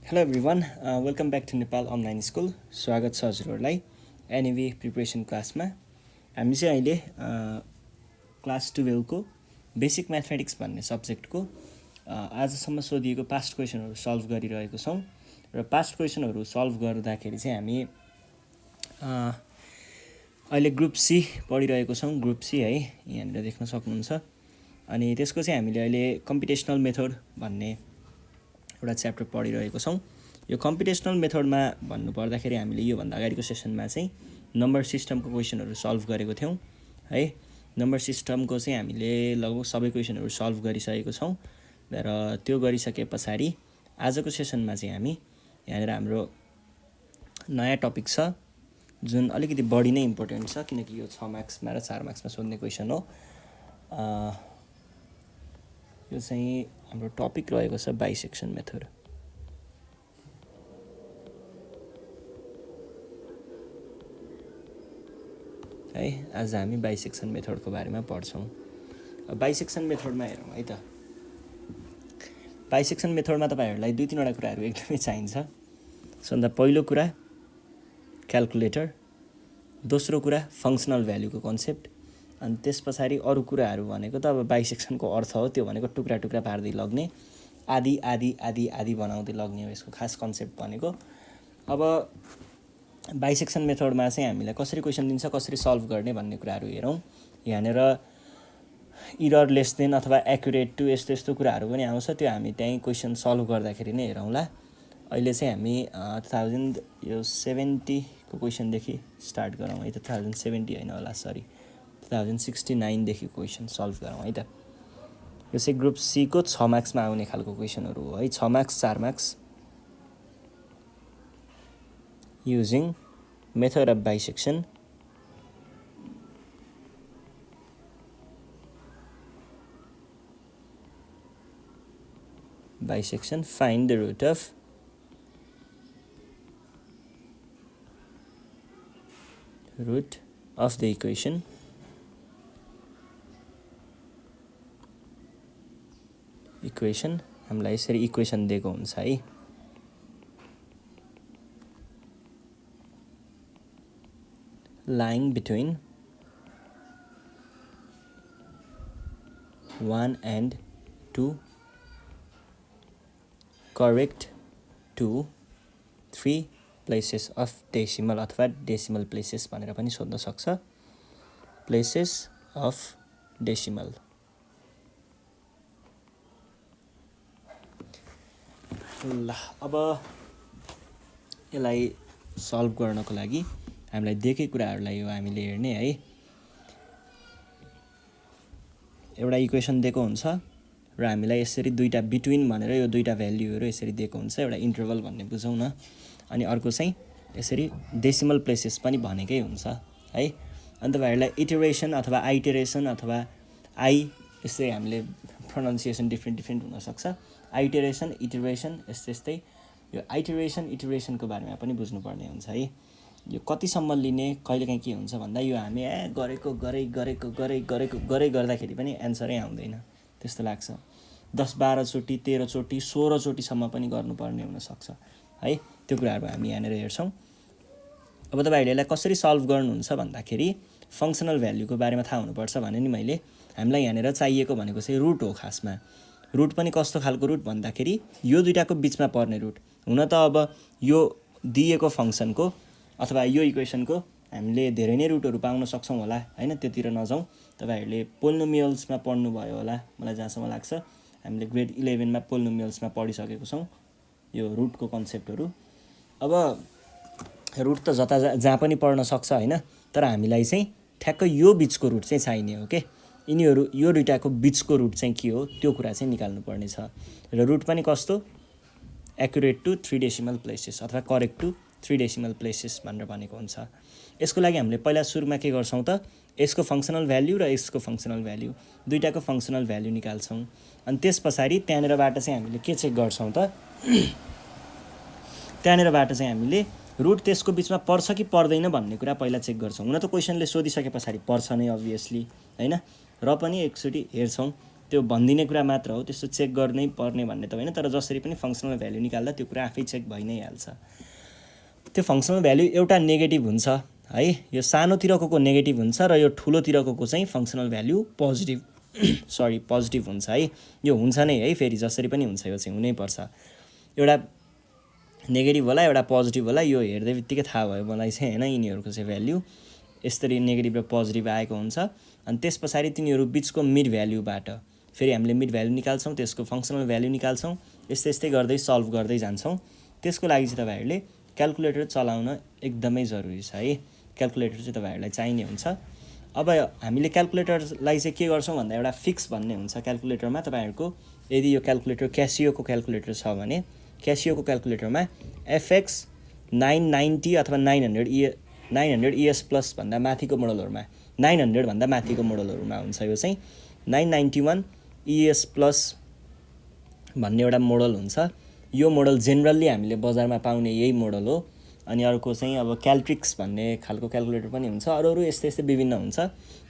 Hello everyone, welcome back to Nepal online school. स्वागत छ हजुरहरूलाई एनइभी प्रिपरेसन क्लासमा। हामी चाहिँ अहिले क्लास 12को बेसिक म्याथमेटिक्स भन्ने सब्जेक्टको आजसम्म सोधिएको पास्ट क्वेसनहरू सल्भ गरिरहेको छौँ। र पास्ट क्वेसनहरू सल्भ गर्दाखेरि चाहिँ हामी अहिले ग्रुप सी पढिरहेको छौँ। ग्रुप सी है, यहाँनिर देख्न सक्नुहुन्छ। अनि त्यसको चाहिँ हामीले अहिले कम्पिटेसनल मेथड भन्ने एउटा च्याप्टर पढिरहेको छौँ। यो कम्पिटेसनल मेथडमा भन्नुपर्दाखेरि हामीले योभन्दा अगाडिको सेसनमा चाहिँ नम्बर सिस्टमको क्वेसनहरू सल्भ गरेको थियौँ है। नम्बर सिस्टमको चाहिँ हामीले लगभग सबै क्वेसनहरू सल्भ गरिसकेको छौँ। र त्यो गरिसके पछाडि आजको सेसनमा चाहिँ हामी यहाँनिर हाम्रो नयाँ टपिक छ जुन अलिकति बढी नै इम्पोर्टेन्ट छ, किनकि यो 6 मार्क्समा र 4 मार्क्समा सोध्ने क्वेसन हो। यो चाहिँ हाम्रो टपिक रहेको छ बाइसेक्सन मेथड है। आज हामी बाइसेक्सन मेथडको बारेमा पढ्छौँ। बाइसेक्सन मेथडमा हेरौँ है त। बाइसेक्सन मेथडमा तपाईँहरूलाई 2-3वटा कुराहरू एकदमै चाहिन्छ। सबभन्दा पहिलो कुरा क्याल्कुलेटर, दोस्रो कुरा फङ्सनल भ्यालुको कन्सेप्ट, अनि त्यस पछाडि अरू कुराहरू भनेको त अब बाइसेक्सनको अर्थ हो, त्यो भनेको टुक्रा टुक्रा पार्दै लग्ने, आदि आदि आदि आदि बनाउँदै लग्ने हो यसको खास कन्सेप्ट भनेको। अब बाइसेक्सन मेथडमा चाहिँ हामीलाई कसरी क्वेसन दिन्छ, कसरी सल्भ गर्ने भन्ने कुराहरू हेरौँ। यहाँनिर इरर लेस देन अथवा एक्युरेट टु यस्तो यस्तो कुराहरू पनि आउँछ, त्यो हामी त्यहीँ क्वेसन सल्भ गर्दाखेरि नै हेरौँला। अहिले चाहिँ हामी 2070को क्वेसनदेखि स्टार्ट गरौँ है त। 2070 होइन होला, सरी 2069देखि क्वेसन सल्भ गरौँ है त। यो चाहिँ ग्रुप सीको 6 मार्क्समा आउने खालको क्वेसनहरू हो है। 6 marks 4 marks. Using method of bisection, find the root of the equation हामीलाई यसरी इक्वेसन दिएको हुन्छ है। lying between 1 and 2 correct to 3 places of decimal अथवा डेसिमल प्लेसेस भनेर पनि सोध्न सक्छ। Places of decimal. ल अब यसलाई सल्भ गर्नको लागि हामीलाई दिएकै कुराहरूलाई हो हामीले हेर्ने है। एउटा इक्वेसन दिएको हुन्छ र हामीलाई यसरी दुईटा बिट्विन भनेर यो दुईटा भ्याल्युहरू यसरी दिएको हुन्छ, एउटा इन्टरभल भन्ने बुझौँ न। अनि अर्को चाहिँ यसरी डेसिमल प्लेसेस पनि भनेकै हुन्छ है। अनि तपाईँहरूलाई इटरेसन अथवा आइटरेसन अथवा यस्तै हामीले प्रोनाउन्सिएसन डिफ्रेन्ट हुनसक्छ। आइटरेसन, इटरेसन यस्तै। यो आइटरेसन इटरेसनको बारेमा पनि बुझ्नुपर्ने हुन्छ है। यो कतिसम्म लिने, कहिलेकाहीँ के हुन्छ भन्दा यो हामी गरे गर्दाखेरि पनि एन्सरै आउँदैन त्यस्तो लाग्छ। 10-12 चोटि 13 चोटि 16 चोटिसम्म पनि गर्नुपर्ने हुनसक्छ है। त्यो कुराहरू हामी यहाँनिर हेर्छौँ। अब तपाईँहरूले यसलाई कसरी सल्भ गर्नुहुन्छ भन्दाखेरि फङ्सनल भ्याल्युको बारेमा थाहा हुनुपर्छ भने नि मैले। हामीलाई यहाँनिर चाहिएको भनेको चाहिँ रुट हो खासमा। रुट पनि कस्तो खालको रुट भन्दाखेरि यो दुईटाको बिचमा पर्ने रुट। हुन त अब यो दिएको फङ्सनको अथवा यो इक्वेसनको हामीले धेरै नै रुटहरू पाउन सक्छौँ होला होइन, त्योतिर नजाउँ। तपाईँहरूले पोलिनोमियल्समा पढ्नुभयो होला मलाई जहाँसम्म लाग्छ। हामीले ग्रेड 11मा पोलिनोमियल्समा पढिसकेको छौँ यो रुटको कन्सेप्टहरू। अब रुट त जहाँ पनि पढ्न सक्छ होइन, तर हामीलाई चाहिँ ठ्याक्कै यो बिचको रुट चाहिँ चाहिने हो के। यिनीहरू यो दुईटाको बिचको रुट चाहिँ के हो त्यो कुरा चाहिँ निकाल्नु पर्ने छ। र रुट पनि कस्तो, एक्युरेट टु 3 डेसिमल प्लेसेस अथवा करेक्ट टु 3 डेसिमल प्लेसेस भनेर भनेको हुन्छ। यसको लागि हामीले पहिला सुरुमा के गर्छौँ त, यसको फङ्सनल भ्याल्यु र यसको फङ्सनल भ्याल्यु दुईटाको फङ्सनल भ्याल्यु निकाल्छौँ। अनि त्यस पछाडि त्यहाँनिरबाट चाहिँ हामीले के चेक गर्छौँ त, त्यहाँनिरबाट चाहिँ हामीले रुट त्यसको बिचमा पर्छ कि पर्दैन भन्ने कुरा पहिला चेक गर्छौँ। हुन त क्वेसनले सोधिसके पछाडि पर्छ नै अभियसली होइन, र पनि एकचोटि हेर्छौँ त्यो भनिदिने कुरा मात्र हो, त्यस्तो चेक गर्नै पर्ने भन्ने त होइन, तर जसरी पनि फङ्सनल भ्याल्यु निकाल्दा त्यो कुरा आफै चेक भइ नै हाल्छ। त्यो फङ्सनल भ्याल्यु एउटा नेगेटिभ हुन्छ है, यो सानोतिरको नेगेटिभ हुन्छ र यो ठुलोतिरको चाहिँ फङ्सनल भ्याल्यु पोजिटिभ पोजिटिभ हुन्छ है। यो हुन्छ नै है, फेरि जसरी पनि हुन्छ, यो चाहिँ हुनैपर्छ। एउटा नेगेटिभ होला एउटा पोजिटिभ होला, यो हेर्दै बित्तिकै थाहा भयो मलाई चाहिँ होइन, यिनीहरूको चाहिँ भ्याल्यु यसरी नेगेटिभ र पोजिटिभ आएको हुन्छ। अनि त्यस पछाडि तिनीहरू बिचको मिड भ्याल्युबाट फेरि हामीले मिड भ्याल्यु निकाल्छौँ, त्यसको फङ्सनल भ्याल्यु निकाल्छौँ, यस्तै यस्तै गर्दै सल्भ गर्दै जान्छौँ। त्यसको लागि चाहिँ तपाईँहरूले क्यालकुलेटर चलाउन एकदमै जरुरी छ है, क्यालकुलेटर चाहिँ तपाईँहरूलाई चाहिने हुन्छ। अब हामीले क्यालकुलेटरलाई चाहिँ के गर्छौँ भन्दा एउटा फिक्स भन्ने हुन्छ क्यालकुलेटरमा तपाईँहरूको। यदि यो क्यालकुलेटर क्यासियोको क्यालकुलेटर छ भने क्यासियोको क्यालकुलेटरमा एफएक्स 990 अथवा 900 ES प्लस भन्दा माथिको मोडलहरूमा 900 भन्दा माथिको मोडलहरूमा हुन्छ। यो चाहिँ 991 ES प्लस भन्ने एउटा मोडल हुन्छ। यो मोडल जेनरली हामीले बजारमा पाउने यही मोडल हो। अनि अर्को चाहिँ अब क्याल्ट्रिक्स भन्ने खालको क्यालकुलेटर पनि हुन्छ, अरू यस्तै यस्तै विभिन्न हुन्छ।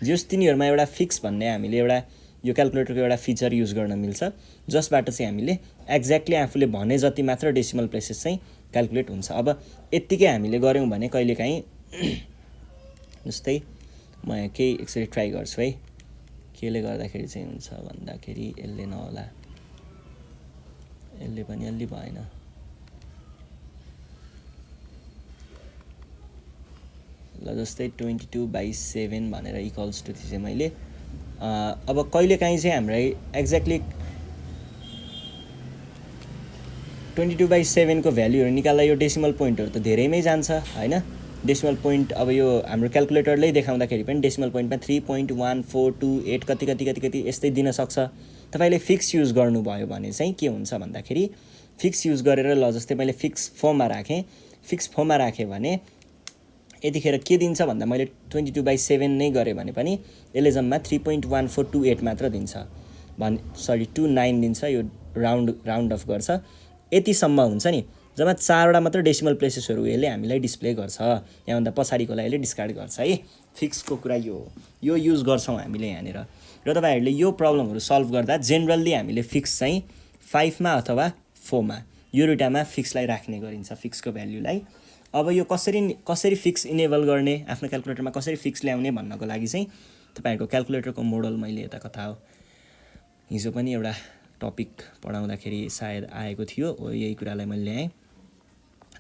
जस तिनीहरूमा एउटा फिक्स भन्ने हामीले एउटा यो क्यालकुलेटरको एउटा फिचर युज गर्न मिल्छ, जसबाट चाहिँ हामीले एक्ज्याक्टली आफूले भने जति मात्र डेसिमल प्लेसेस चाहिँ क्यालकुलेट हुन्छ। अब यत्तिकै हामीले गऱ्यौँ भने कहिलेकाहीँ जस्तै म केही एकचोटि ट्राई गर्छु है, केले गर्दाखेरि चाहिँ हुन्छ भन्दाखेरि यसले नहोला, यसले पनि अलि भएन। ल जस्तै 22/7 भनेर इक्वल्स टु थिएँ मैले। अब कहिलेकाहीँ चाहिँ हामीलाई एक्ज्याक्टली 22/7 को भ्याल्युहरू निकाल्दा यो डेसिमल पोइन्टहरू त धेरैमै जान्छ होइन। डेसिमल पोइन्ट अब यो हाम्रो क्यालकुलेटरले देखाउँदाखेरि पनि डेसिमल पोइन्टमा 3.1428 कति कति कति कति यस्तै दिन सक्छ। तपाईँले फिक्स युज गर्नुभयो भने चाहिँ के हुन्छ भन्दाखेरि फिक्स युज गरेर ल जस्तै मैले फिक्स फर्ममा राखेँ, फिक्स फर्ममा राखेँ भने यतिखेर के दिन्छ भन्दा मैले 22/7 नै गरेँ भने पनि यसले जम्मा 3.1428 मात्र दिन्छ 29 दिन्छ। यो राउन्ड अफ गर्छ, यतिसम्म हुन्छ नि। जम्मा 4वटा मात्र डेसिमल प्लेसेसहरू यसले हामीलाई डिस्प्ले गर्छ, यहाँभन्दा पछाडिकोलाई यसले डिस्कार्ड गर्छ है। फिक्सको कुरा यो युज गर्छौँ हामीले यहाँनिर। र तपाईँहरूले यो प्रब्लमहरू सल्भ गर्दा जेनरल्ली हामीले फिक्स चाहिँ 5 मा अथवा 4 मा यो दुईटामा फिक्सलाई राख्ने गरिन्छ, फिक्सको भ्याल्युलाई। अब यो कसरी फिक्स इनेबल गर्ने, आफ्नो क्यालकुलेटरमा कसरी फिक्स ल्याउने भन्नको लागि चाहिँ तपाईँहरूको क्यालकुलेटरको मोडल मैले यता कथा हो हिजो पनि एउटा टपिक पढाउँदाखेरि सायद आएको थियो, यही कुरालाई मैले ल्याएँ।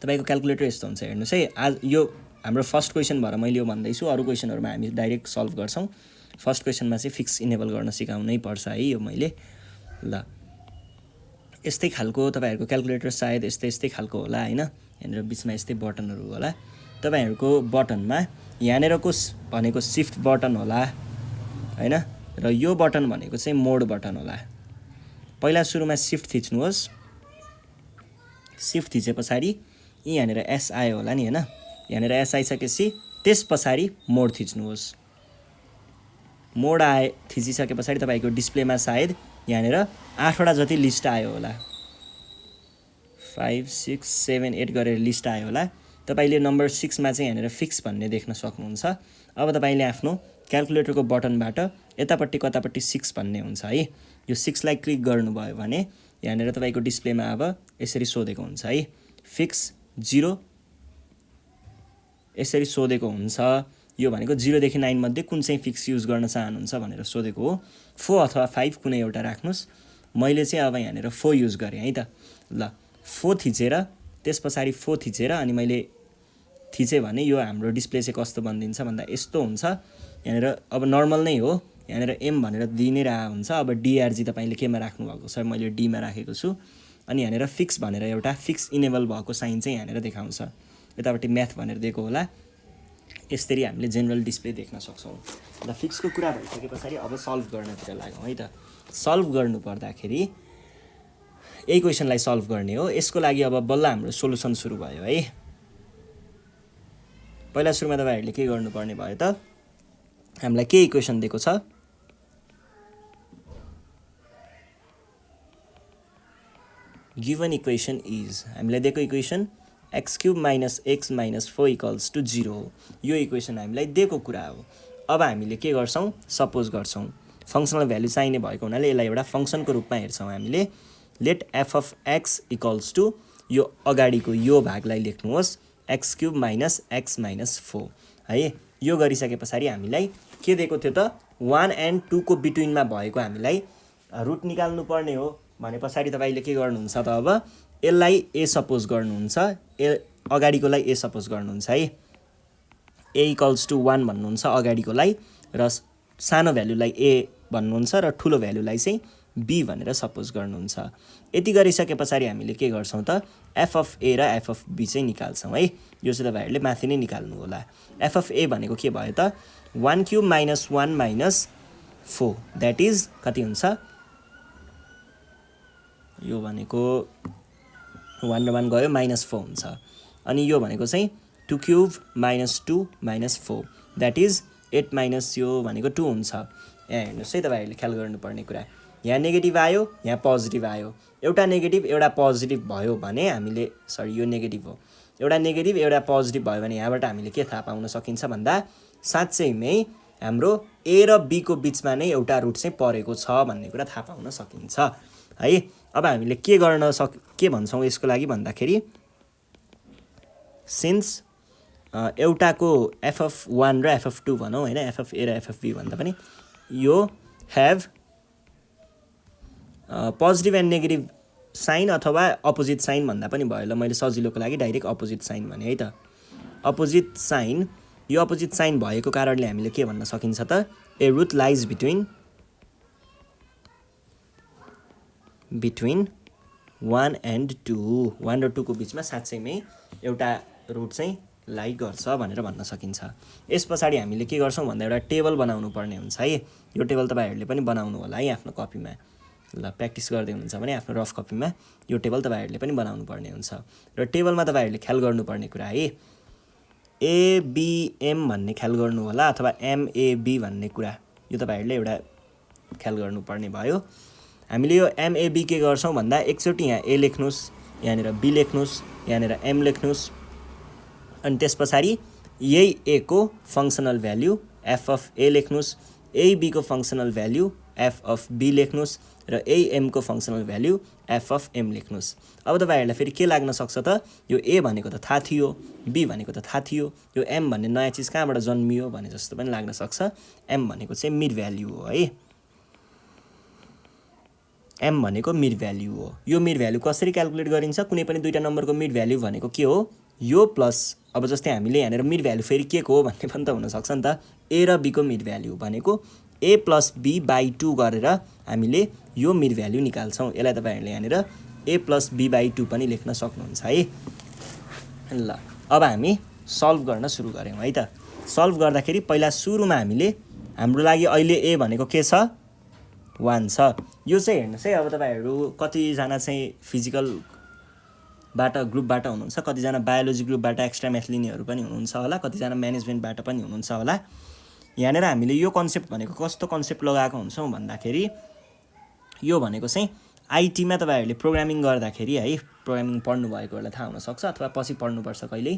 तपाईँको क्यालकुलेटर यस्तो हुन्छ, हेर्नुहोस् है। आज यो हाम्रो फर्स्ट क्वेसन भएर मैले यो भन्दैछु, अरू क्वेसनहरूमा हामी डाइरेक्ट सल्भ गर्छौँ। फर्स्ट क्वेसनमा चाहिँ फिक्स इनेबल गर्न सिकाउनै पर्छ है यो मैले। ल यस्तै खालको तपाईँहरूको क्यालकुलेटर सायद यस्तै खालको होला होइन। यहाँनिर बिचमा यस्तै बटनहरू होला। तपाईँहरूको बटनमा यहाँनिरको भनेको सिफ्ट बटन होला होइन, र यो बटन भनेको चाहिँ मोड बटन होला। पहिला सुरुमा सिफ्ट थिच्नुहोस्, सिफ्ट थिचे पछाडि यहाँनिर एस आयो होला नि होइन, यहाँनिर एस आइसकेपछि त्यस पछाडि मोड थिच्नुहोस्। मोड थिचिसके पछाडि तपाईँको डिस्प्लेमा सायद यहाँनिर 8वटा जति लिस्ट आयो होला, 5 6 7 8 गरेर लिस्ट आयो होला। तपाईँले नम्बर 6 मा चाहिँ यहाँनिर फिक्स भन्ने देख्न सक्नुहुन्छ। अब तपाईँले आफ्नो क्यालकुलेटरको बटनबाट यतापट्टि कतापट्टि 6 भन्ने हुन्छ है, यो 6 लाई क्लिक गर्नुभयो भने यहाँनिर तपाईँको डिस्प्लेमा अब यसरी सोधेको हुन्छ है, फिक्स 0 यसरी सोधेको हुन्छ। यो भनेको 0 देखि 9 मध्ये कुन चाहिँ फिक्स युज गर्न चाहनुहुन्छ भनेर सोधेको हो। 4 अथवा 5 कुनै एउटा राख्नुहोस्। मैले चाहिँ अब यहाँनिर 4 युज गरेँ है त। ल 4 थिचेर त्यस पछाडि 4 थिचेर अनि मैले थिचेँ भने यो हाम्रो डिस्प्ले चाहिँ कस्तो बनिदिन्छ भन्दा यस्तो हुन्छ। यहाँनिर अब नर्मल नै हो, यहाँनिर एम भनेर दिइ नै रहेको हुन्छ। अब डिआरजी तपाईँले केमा राख्नुभएको छ, मैले डीमा राखेको छु। अनि यहाँनिर फिक्स भनेर एउटा फिक्स इनेबल भएको साइन चाहिँ यहाँनिर देखाउँछ, यतापट्टि म्याथ भनेर दिएको होला। यसरी हामीले जेनरल डिस्प्ले देख्न सक्छौँ। ल फिक्सको कुरा भइसके पछाडि अब सल्भ गर्नतिर लागौँ है त। सल्भ गर्नु पर्दाखेरि यही क्वेसनलाई सल्भ गर्ने हो। यसको लागि अब बल्ल हाम्रो सोलुसन सुरु भयो है। पहिला सुरुमा तपाईँहरूले के गर्नुपर्ने भयो त, हामीलाई के इक्वेसन दिएको छ, गिभन इक्वेसन इज, हामीलाई दिएको इक्वेसन x³ - x - 4 = 0 हो। यो इक्वेसन हामीलाई दिएको कुरा हो। अब हामीले के गर्छौँ, सपोज गर्छौँ फङ्सनल भ्यालु चाहिने भएको हुनाले यसलाई एउटा फङ्सनको रूपमा हेर्छौँ हामीले। Let f of x equals to यो अगाडिको यो भागलाई लेख्नुहोस् x cube minus x minus 4 है। यो गरिसके पछाडि हामीलाई के दिएको थियो त 1 and 2 को बिट्विनमा भएको हामीलाई रुट निकाल्नु पर्ने हो भने पछाडि तपाईँले के गर्नुहुन्छ त अब यसलाई ए सपोज गर्नुहुन्छ, अगाडिकोलाई ए सपोज गर्नुहुन्छ है। ए इक्वल्स टु 1 भन्नुहुन्छ अगाडिकोलाई र सानो भ्यालुलाई ए भन्नुहुन्छ र ठुलो भ्यालुलाई चाहिँ बी भनेर सपोज गर्नुहुन्छ। यति गरिसके पछाडि हामीले के गर्छौँ त एफ अफ ए र एफ अफ बी चाहिँ निकाल्छौँ है। यो चाहिँ तपाईँहरूले माथि नै निकाल्नु होला। एफ अफ ए भनेको के भयो त 1 cube minus 1 minus 4 that is कति हुन्छ, यो भनेको 1 र 1 गयो -4 हुन्छ। अनि यो भनेको चाहिँ 2 cube minus 2 minus 4 that is 8 minus यो भनेको 2 हुन्छ। यहाँ हेर्नुहोस् है तपाईँहरूले ख्याल गर्नुपर्ने कुरा, यहाँ नेगेटिभ आयो यहाँ पोजिटिभ आयो, एउटा नेगेटिभ एउटा पोजिटिभ भयो भने हामीले यो नेगेटिभ हो, एउटा नेगेटिभ एउटा पोजिटिभ भयो भने यहाँबाट हामीले के थाहा पाउन सकिन्छ भन्दा साँच्चैमै हाम्रो ए र बी को बिचमा नै एउटा रुट चाहिँ परेको छ भन्ने कुरा थाहा पाउन सकिन्छ है। अब हामीले के भन्छौँ यसको लागि भन्दाखेरि सिन्स एउटाको एफ अफ 1 र एफ अफ 2 भनौँ होइन, एफ अफ ए र एफ अफ बी भन्दा पनि यो have positive and negative sign अथवा अपोजिट साइन भन्दा पनि भयो। ल मैले सजिलोको लागि डाइरेक्ट अपोजिट साइन भने है त। अपोजिट साइन, यो अपोजिट साइन भएको कारणले हामीले के भन्न सकिन्छ त ए रुट लाइज बिट्विन 1 and 2, 1 र 2 को बिचमा साँच्चैमै एउटा रुट चाहिँ लाई गर्छ भनेर भन्न सकिन्छ। यस पछाडि हामीले के गर्छौँ भन्दा एउटा टेबल बनाउनु पर्ने हुन्छ है। यो टेबल तपाईँहरूले पनि बनाउनु होला है आफ्नो कपीमा। ल प्र्याक्टिस गर्दै हुनुहुन्छ भने आफ्नो रफ कपीमा यो टेबल तपाईँहरूले पनि बनाउनु पर्ने हुन्छ। र टेबलमा तपाईँहरूले ख्याल गर्नुपर्ने कुरा है एबिएम भन्ने ख्याल गर्नु होला अथवा एमएबी भन्ने कुरा, यो तपाईँहरूले एउटा ख्याल गर्नुपर्ने भयो। हामीले यो एमएबी के गर्छौँ भन्दा एकचोटि यहाँ ए लेख्नुहोस्, यहाँनिर बी लेख्नुहोस्, यहाँनिर एम लेख्नुहोस्, अनि त्यस पछाडि यही ए को functional value f of a लेख्नुहोस्, यही बी को functional value f of b लेख्नुहोस् र यही एम को functional value f of m लेख्नुहोस्। अब तपाईँहरूलाई फेरि के लाग्न सक्छ त यो ए भनेको त थाहा थियो, बी भनेको त थाहा थियो, यो एम भन्ने नयाँ चिज कहाँबाट जन्मियो भने जस्तो पनि लाग्न सक्छ। एम भनेको चाहिँ मिड भ्याल्यु हो है, एम भनेको मिड भ्याल्यु हो। यो मिड भ्याल्यु कसरी क्यालकुलेट गरिन्छ, कुनै पनि दुईवटा नम्बरको मिड भ्याल्यु भनेको के हो यो प्लस, अब जस्तै हामीले यहाँनिर मिड भ्याल्यु फेरि के को हो भन्ने पनि त हुनसक्छ नि त। ए र बी को मिड भ्याल्यु भनेको ए प्लस बी बाई 2 गरेर हामीले यो मिड भ्याल्यु निकाल्छौँ। यसलाई तपाईँहरूले यहाँनिर ए प्लस बी बाई 2 पनि लेख्न सक्नुहुन्छ है। ल अब हामी सल्भ गर्न सुरु गऱ्यौँ है त। सल्भ गर्दाखेरि पहिला सुरुमा हामीले हाम्रो लागि अहिले ए भनेको के छ 1 छ। यो चाहिँ हेर्नुहोस् है, अब तपाईँहरू कतिजना चाहिँ फिजिकलबाट ग्रुपबाट हुनुहुन्छ, कतिजना बायोलोजी ग्रुपबाट एक्स्ट्रा म्याथ लिनेहरू पनि हुनुहुन्छ होला, कतिजना म्यानेजमेन्टबाट पनि हुनुहुन्छ होला। यहाँनिर हामीले यो कन्सेप्ट भनेको कस्तो कन्सेप्ट लगाएको हुन्छौँ भन्दाखेरि यो भनेको चाहिँ आइटीमा तपाईँहरूले प्रोग्रामिङ गर्दाखेरि है, प्रोग्रामिङ पढ्नु भएकोहरूलाई थाहा हुनसक्छ अथवा पछि पढ्नुपर्छ कहिल्यै,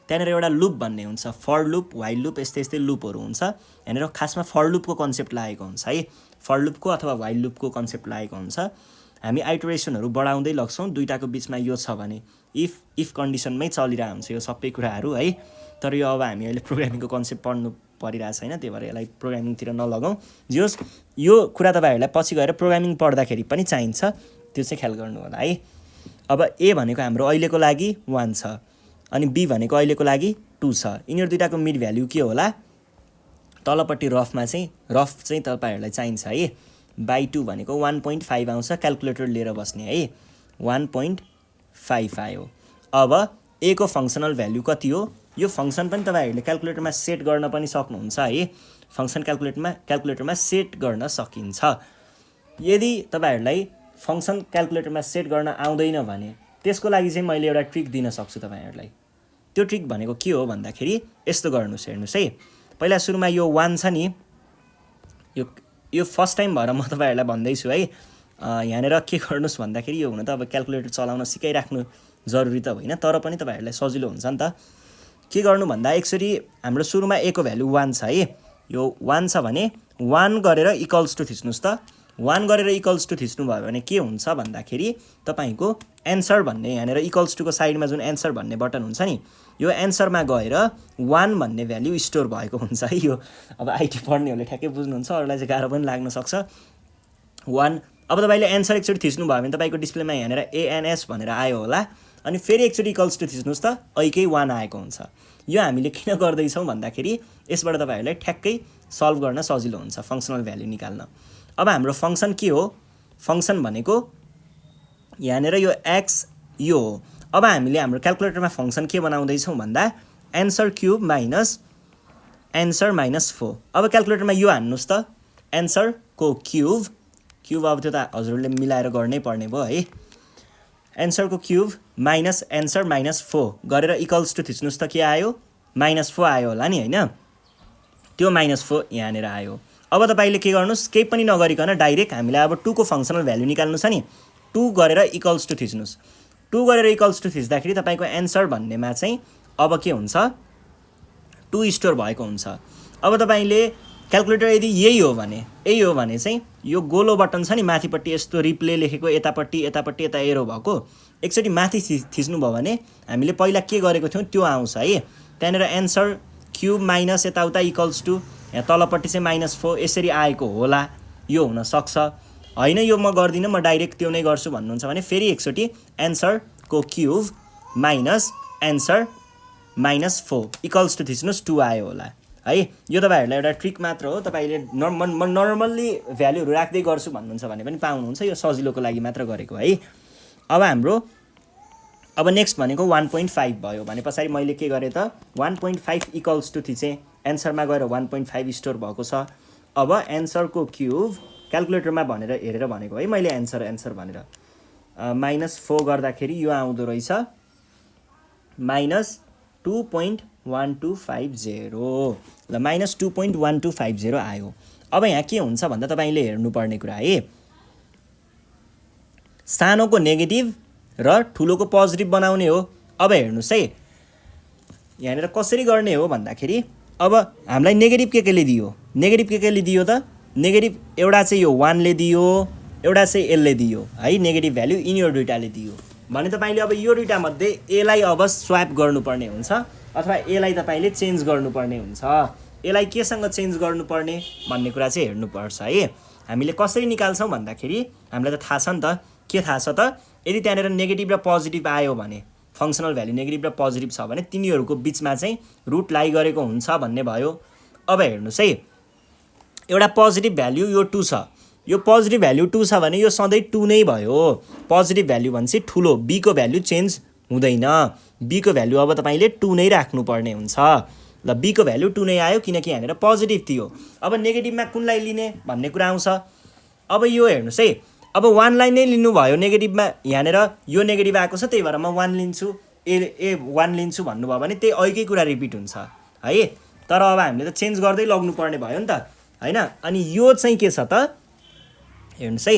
त्यहाँनिर एउटा लुप भन्ने हुन्छ, फर लुप वाइल लुप यस्तै यस्तै लुपहरू हुन्छ। यहाँनिर खासमा फर लुपको कन्सेप्ट लागेको हुन्छ है, फर लुपको अथवा वाइल लुपको कन्सेप्ट लागेको हुन्छ। हामी आइटरेसनहरू बढाउँदै लग्छौँ, दुईटाको बिचमा यो छ भने इफ कन्डिसनमै चलिरहेको हुन्छ यो सबै कुराहरू है। तर यो अब हामी अहिले प्रोग्रामिङको कन्सेप्ट पढ्नु परिरहेको छैन, त्यही भएर यसलाई प्रोग्रामिङतिर नलगाउँ। जे होस् यो कुरा तपाईँहरूलाई पछि गएर प्रोग्रामिङ पढ्दाखेरि पनि चाहिन्छ, त्यो चाहिँ ख्याल गर्नु होला है। अब ए भनेको हाम्रो अहिलेको लागि 1 छ अनि बी भनेको अहिलेको लागि 2 छ। यिनीहरू दुईटाको मिड भ्याल्यु के होला, तलपट्टि रफ चाहिँ तपाईँहरूलाई चाहिन्छ है। बाई 2 भनेको 1.5 आउँछ, क्यालकुलेटर लिएर बस्ने है, 1.5 आयो। अब ए को फङ्सनल भ्याल्यु कति हो, यो फङ्सन पनि तपाईँहरूले क्यालकुलेटरमा सेट गर्न पनि सक्नुहुन्छ है। फङ्सन क्यालकुलेटरमा सेट गर्न सकिन्छ। यदि तपाईँहरूलाई फङ्सन क्यालकुलेटरमा सेट गर्न आउँदैन भने त्यसको लागि चाहिँ मैले एउटा ट्रिक दिन सक्छु तपाईँहरूलाई। त्यो ट्रिक भनेको के हो भन्दाखेरि यस्तो गर्नुहोस्, हेर्नुहोस् है। पहिला सुरुमा यो 1 छ नि, यो फर्स्ट टाइम भएर म तपाईँहरूलाई भन्दैछु है। यहाँनिर के गर्नुहोस् भन्दाखेरि यो हुन त अब क्यालकुलेटर चलाउन सिकाइराख्नु जरुरी त होइन, तर पनि तपाईँहरूलाई सजिलो हुन्छ नि त। के गर्नु भन्दा एकचोटि हाम्रो सुरुमा ए को भ्यालु 1 छ है, यो 1 छ भने 1 गरेर इक्वल्स टु थिच्नुस् त 1 गरेर इक्वल्स टु थिच्नु भयो भने के हुन्छ भन्दाखेरि तपाईको एन्सर भन्ने यहाँनेर इक्वल्स टु को साइडमा जुन एन्सर भन्ने बटन हुन्छ नि यो एन्सरमा गएर 1 भन्ने भ्यालु स्टोर भएको हुन्छ है यो अब आईटी पढ्नेहरूले ठ्याक्कै बुझ्नुहुन्छ अरूलाई चाहिँ गाह्रो पनि लाग्न सक्छ 1 अब तपाईले एन्सर एकचोटी थिच्नु भयो भने तपाईको डिस्प्लेमा यहाँनेर एएनएस भनेर आयो होला अनि फेरि एकचोटी इक्वल्स टु थिच्नुस् त ऐकै 1 आएको हुन्छ यो हामीले किन गर्दै छौं भन्दाखेरि यसबाट तपाईहरुलाई ठ्याक्कै सल्भ गर्न सजिलो हुन्छ फंक्सनल भ्यालु निकाल्न अब हाम्रो फंक्सन के हो फंक्सन भनेको यहाँनेर यो x यो हो अब हामीले हाम्रो क्याल्कुलेटरमा फंक्सन के बनाउँदै छौं भन्दा answer cube minus answer minus 4 अब क्याल्कुलेटरमा यो हान्नुस् त एन्सर को क्यूब अब त्यो त हजुरले मिलाएर गर्नै पर्ने भयो है एन्सर को क्यूब माइनस एन्सर माइनस 4 गरेर इक्वल्स टु थिच्नुस् त के आयो माइनस 4 आयो होला नि हैन त्यो माइनस 4 यहाँनेर आयो अब तपाईले के गर्नुस् केही पनि नगरिकन डाइरेक्ट हामीलाई अब 2 को फंक्सनल भ्यालु निकाल्नु छ नि 2 गरेर इक्वल्स टु थिच्नुस् 2 गरेर इक्वल्स टु थिच्दाखेरि तपाईको एन्सर भन्नेमा चाहिँ अब के हुन्छ 2 स्टोर भएको हुन्छ अब तपाईले क्याल्कुलेटर यदि यही हो भने चाहिँ यो गोलो बटन छ नि माथिपट्टि यस्तो रिप्ले लेखेको यतापट्टि यता एरो भएको एकचोटी माथि थिच्नु भयो भने हामीले पहिला के गरेको थियौ त्यो आउँछ है त्यहाँनेर एन्सर क्यूब माइनस यताउता इक्वल्स टु यहाँ तलपट्टि चाहिँ माइनस 4 यसरी आएको होला यो हुन सक्छ हैन यो म गर्दिन म डाइरेक्ट त्यो नै गर्छु भन्नुहुन्छ भने फेरि एकचोटी एन्सर को cube minus answer minus 4 equals to थिच्नुस् 2 आयो होला है यो तपाईहरुलाई एउटा ट्रिक मात्र हो तपाईले नर्मल्ली भ्यालुहरु राख्दै गर्छु भन्नुहुन्छ भने पनि पाउनुहुन्छ यो सजिलोको लागि मात्र गरेको है अब हाम्रो अब नेक्स्ट भनेको 1.5 भयो भने पछाडी मैले के गरे त 1.5 इक्वल्स टु थिचे एन्सरमा गएर 1.5 स्टोर भएको छ अब एन्सर को क्यूब क्याल्कुलेटरमा भनेर हेरेर भनेको है मैले एन्सर भनेर -4 गर्दाखेरि यो आउँदो रहेछ -2.1250 ल -2.1250 आयो अब यहाँ के हुन्छ भन्दा तपाईले हेर्नु पर्ने कुरा है सानोको नेगेटिभ र ठुलोको पोजिटिभ बनाउने हो अब हेर्नुस् है यहाँनेर कसरी गर्ने हो भन्दाखेरि अब हामीलाई नेगेटिभ केले दियो त नेगेटिभ एउटा चाहिँ यो 1 ले दियो एउटा चाहिँ l ले दियो है नेगेटिभ भ्यालु यिनीहरु दुईटाले दियो भने तपाईले अब यो दुईटा मध्ये a लाई अब स्वाप गर्नुपर्ने हुन्छ अथवा a लाई तपाईले चेन्ज गर्नुपर्ने हुन्छ a लाई केसँग चेन्ज गर्नुपर्ने भन्ने कुरा चाहिँ हेर्नु पर्छ है हामीले कसरी निकाल्छौं भन्दाखेरि हामीलाई त थाहा छ नि त के थाहा छ त यदि त्यहाँनेर नेगेटिभ र पोजिटिभ आयो भने फंक्सनल भ्यालु नेगेटिभ र पोजिटिभ छ भने तिनीहरुको बीचमा चाहिँ रुट लाई गरेको हुन्छ भन्ने भयो अब हेर्नुस् है एउटा पोजिटिभ भ्यालु यो 2 छ यो पोजिटिभ भ्यालु 2 छ भने यो सधैं 2 नै भयो पोजिटिभ भ्यालु भन्छ ठुलो b को भ्यालु चेन्ज हुँदैन b को भ्यालु अब तपाईले 2 नै राख्नु पर्ने हुन्छ ल b को भ्यालु 2 नै आयो किनकि यहाँनेर पोजिटिभ थियो अब नेगेटिभमा कुनलाई लिने भन्ने कुरा आउँछ अब यो हेर्नुस् है अब 1 लाई नै लिनु भयो नेगेटिभमा यहाँनेर यो नेगेटिभ आएको छ त्यही भएर म 1 लिन्छु ए 1 लिन्छु भन्नु भयो भने त्यही अघिकै कुरा रिपिट हुन्छ है तर अब हामीले त चेन्ज गर्दै लग्नु पर्ने भयो नि त हैन अनि यो चाहिँ के छ त हेर्नुस् है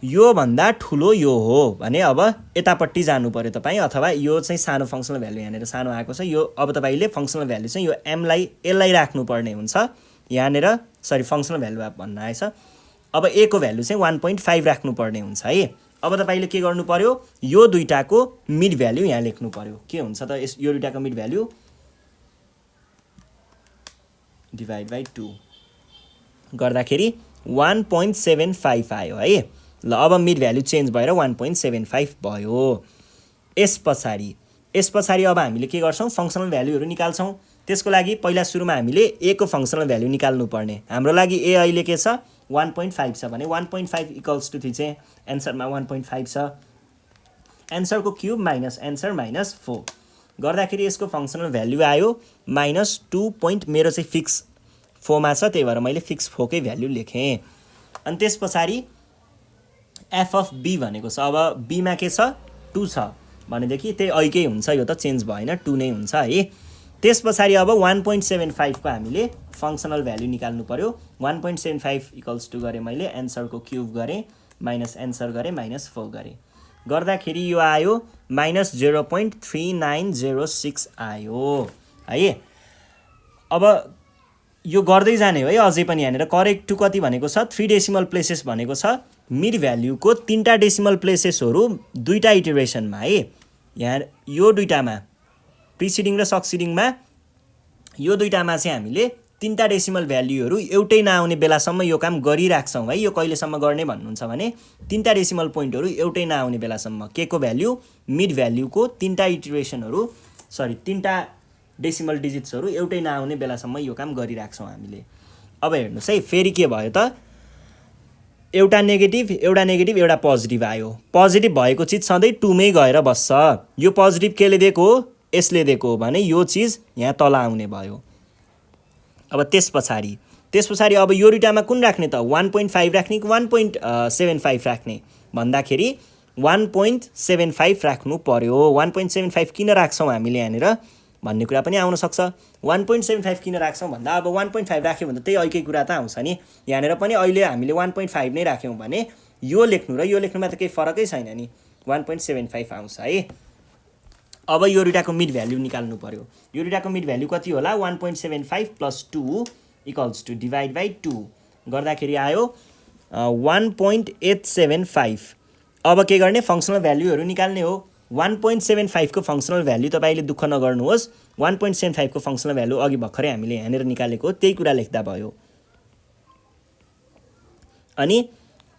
यो भन्दा ठुलो यो हो भने अब यतापट्टि जानु पर्यो तपाई अथवा यो चाहिँ सानो फंक्सनल भ्यालु यहाँनेर सानो आएको छ यो अब तपाईले फंक्सनल भ्यालु चाहिँ यो m लाई l लाई राख्नु पर्ने हुन्छ यहाँनेर सरी फंक्सनल भ्यालु भन्न आएछ अब a को भ्यालु चाहिँ 1.5 राख्नु पर्ने हुन्छ है अब तपाईले के गर्नु पर्यो यो दुईटाको मिड भ्यालु यहाँ लेख्नु पर्यो के हुन्छ त यो दुईटाको मिड भ्यालु डिभाइड बाइ 2 गर्दाखेरि 1.75 आयो है ल अब मिड भ्यालु चेन्ज भएर 1.75 भयो यसपछि अब हामीले के गर्छौं फंक्सनल भ्यालुहरु निकाल्छौं त्यसको लागि पहिला सुरुमा हामीले a को फंक्सनल भ्यालु निकाल्नु पर्ने हाम्रो लागि a अहिले के छ 1.5 छ भने 1.5 इक्वल्स टु थिचे एन्सरमा 1.5 छ एन्सर को क्यूब माइनस एन्सर माइनस 4 गर्दाखेरि यसको फंक्सनल भ्यालु आयो -2. मेरो चाहिँ फिक्स 4 मा छ त्यही भएर मैले फिक्स 4 कै भ्यालु लेखे अनि त्यसपछि f अफ b भनेको छ अब b मा के छ 2 छ भनेदेखि त्यही अहिकै हुन्छ यो त चेन्ज भएन 2 नै हुन्छ है त्यसपछि अब 1.75 को हामीले फंक्सनल भ्यालु निकाल्नु पर्यो 1.75 इक्वल्स टु गरे मैले एन्सर को क्यूब गरे माइनस एन्सर गरे माइनस 4 गरे गर्दाखेरि यो आयो -0.3906 आयो है अब यो गर्दै जाने हो है अझै पनि यहाँनिर करेक्ट टु कति भनेको छ 3 डेसिमल प्लेसेस भनेको छ मिड भ्याल्युको 3टा डेसिमल प्लेसेसहरू 2टा इटरेसनमा है यहाँ यो दुईटामा प्रिसिडिङ र सक्सिडिङमा यो दुईटामा चाहिँ हामीले 3टा डेसिमल भ्याल्युहरू एउटै नआउने बेलासम्म यो काम गरिराख्छौँ है यो कहिलेसम्म गर्ने भन्नुहुन्छ भने 3टा डेसिमल पोइन्टहरू एउटै नआउने बेलासम्म के को भ्याल्यु मिड भ्याल्युको 3टा इटरेसनहरू 3टा डेसिमल डिजिट्सहरू एउटै नआउने बेलासम्म यो काम गरिराख्छौँ हामीले अब हेर्नुहोस् है फेरि के भयो त एउटा नेगेटिभ एउटा पोजिटिभ आयो पोजिटिभ भएको चिज सधैँ 2 मै गएर बस्छ यो पोजिटिभ केले दिएको हो यसले दिएको हो भने यो चिज यहाँ तल आउने भयो अब त्यस पछाडि अब यो दुईटामा कुन राख्ने त 1.5 राख्ने कि 1.75 राख्ने भन्दाखेरि 1.75 राख्नु पर्यो 1.75 किन राख्छौँ हामीले यहाँनिर भन्ने कुरा पनि आउन सक्छ 1.75 किन राख्छौँ भन्दा अब 1.5 राख्यो भने त्यही अर्कै कुरा त आउँछ नि यहाँनिर पनि अहिले हामीले 1.5 नै राख्यौँ भने यो लेख्नु र यो लेख्नुमा त केही फरकै छैन नि 1.75 आउँछ है अब यो दुईटाको मिड भ्याल्यु निकाल्नु पर्यो यो दुईटाको मिड भ्याल्यु कति होला 1.75 + 2 = डिभाइड बाई 2 गर्दाखेरि आयो 1.875 अब के गर्ने फङ्सनल भ्याल्युहरू निकाल्ने हो 1.75 को फङ्सनल भ्याल्यु तपाईँले दुःख नगर्नुहोस् 1.75 को फङ्सनल भ्याल्यु अघि भर्खरै हामीले यहाँनिर निकालेको त्यही कुरा लेख्दा भयो अनि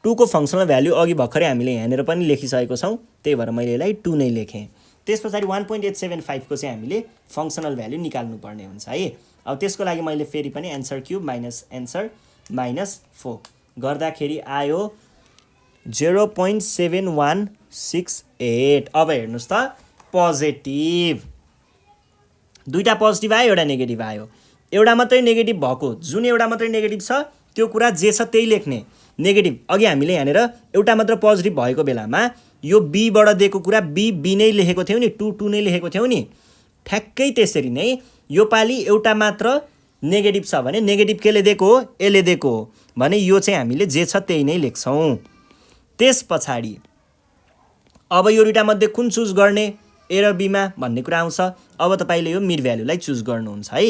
2 को फङ्सनल भ्याल्यु अघि भर्खरै हामीले यहाँनिर पनि लेखिसकेको छौँ त्यही भएर मैले यसलाई 2 नै लेखेँ त्यस पछाडि 1.875 को चाहिँ हामीले फङ्सनल भ्याल्यु निकाल्नु पर्ने हुन्छ है अब त्यसको लागि मैले फेरि पनि answer cube minus answer minus 4 गर्दाखेरि आयो 0.7168 अब हेर्नुहोस् त पोजिटिभ दुईटा पोजिटिभ आयो एउटा नेगेटिभ आयो एउटा मात्रै नेगेटिभ भएको जुन एउटा मात्रै नेगेटिभ छ त्यो कुरा जे छ त्यही लेख्ने नेगेटिभ अघि हामीले यहाँनिर एउटा मात्र पोजिटिभ भएको बेलामा यो बीबाट दिएको कुरा बी नै लेखेको थियौँ नि 2 नै लेखेको थियौँ नि ठ्याक्कै त्यसरी नै यो पालि एउटा मात्र नेगेटिभ छ भने नेगेटिभ केले दिएको हो यसले दिएको हो भने यो चाहिँ हामीले जे छ त्यही नै लेख्छौँ त्यस पछाडि अब यो दुईटा मध्ये कुन चुज गर्ने ए र बीमा भन्ने कुरा आउँछ अब तपाईँले यो मिड भ्याल्युलाई चुज गर्नुहुन्छ है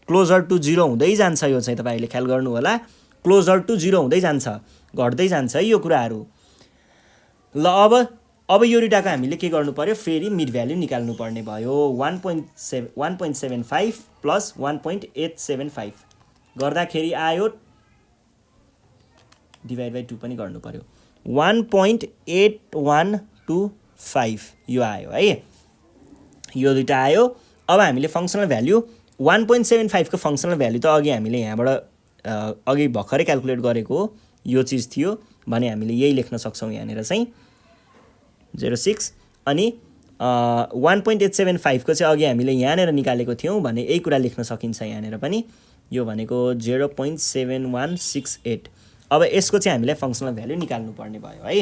क्लोजर टु 0 हुँदै जान्छ यो चाहिँ तपाईँले ख्याल गर्नु होला क्लोजर टु 0 हुँदै जान्छ घट्दै जान्छ है यो कुराहरू ल अब यो दुईटाको हामीले के गर्नु पर्यो फेरि मिड भ्याल्यु निकाल्नु पर्ने भयो 1.75 + 1.875 गर्दाखेरि आयो डिभाइड बाई 2 पनि गर्नु पर्यो 1.8125 यो आयो है यो दुईटा आयो अब हामीले फङ्सनल भ्याल्यु 1.75 को फङ्सनल भ्याल्यु त अघि हामीले यहाँबाट अघि भर्खरै क्याल्कुलेट गरेको यो चिज थियो भने हामीले यही लेख्न सक्छौँ यहाँनिर चाहिँ 06 अनि 1.875 को चाहिँ अघि हामीले यहाँनिर निकालेको थियौँ भने यही कुरा लेख्न सकिन्छ यहाँनिर पनि यो भनेको 0.7168 अब यसको चाहिँ हामीलाई फङ्सनल भ्याल्यु निकाल्नु पर्ने भयो है